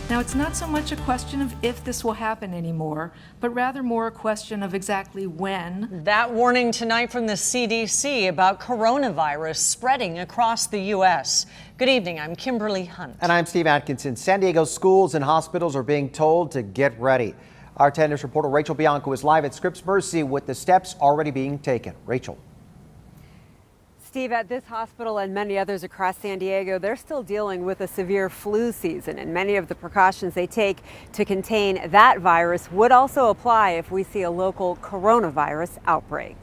Now, it's not so much a question of if this will happen anymore, but rather more a question of exactly when. That warning tonight from the CDC about coronavirus spreading across the U.S. Good evening, I'm Kimberly Hunt. And I'm Steve Atkinson. San Diego schools and hospitals are being told to get ready. Our 10 News reporter Rachel Bianco is live at Scripps Mercy with the steps already being taken. Rachel. Steve, at this hospital and many others across San Diego, they're still dealing with a severe flu season, and many of the precautions they take to contain that virus would also apply if we see a local coronavirus outbreak.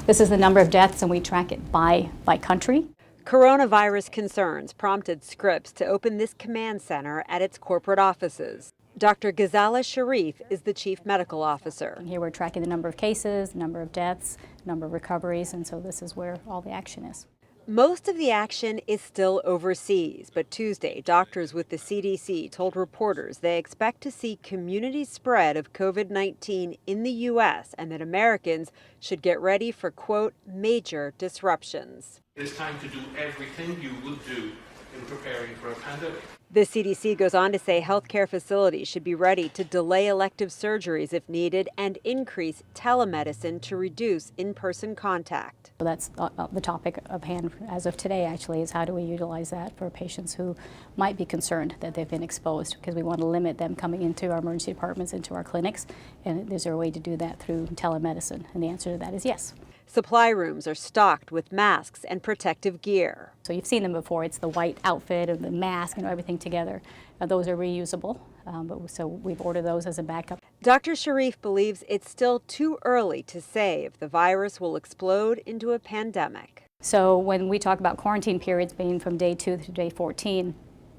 This is the number of deaths, and we track it by country. Coronavirus concerns prompted Scripps to open this command center at its corporate offices. Dr. Ghazala Sharif is the chief medical officer. Here we're tracking the number of cases, number of deaths, number of recoveries, and so this is where all the action is. Most of the action is still overseas, but Tuesday, doctors with the CDC told reporters they expect to see community spread of COVID-19 in the U.S. and that Americans should get ready for, quote, major disruptions. It's time to do everything you would do in preparing for a pandemic. The CDC goes on to say healthcare facilities should be ready to delay elective surgeries if needed and increase telemedicine to reduce in-person contact. That's the topic of hand as of today, actually, is how do we utilize that for patients who might be concerned that they've been exposed, because we want to limit them coming into our emergency departments, into our clinics, and is there a way to do that through telemedicine? And the answer to that is yes. Supply rooms are stocked with masks and protective gear. So you've seen them before. It's the white outfit and the mask and everything together. Those are reusable, so we've ordered those as a backup. Dr. Sharif believes it's still too early to say if the virus will explode into a pandemic. So when we talk about quarantine periods being from day 2 to day 14,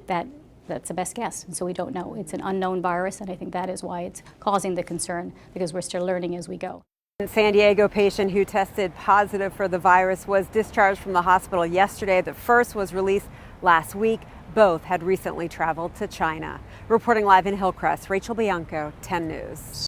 that's the best guess. And so we don't know. It's an unknown virus, and I think that is why it's causing the concern, because we're still learning as we go. A San Diego patient who tested positive for the virus was discharged from the hospital yesterday. The first was released last week. Both had recently traveled to China. Reporting live in Hillcrest, Rachel Bianco, 10 News.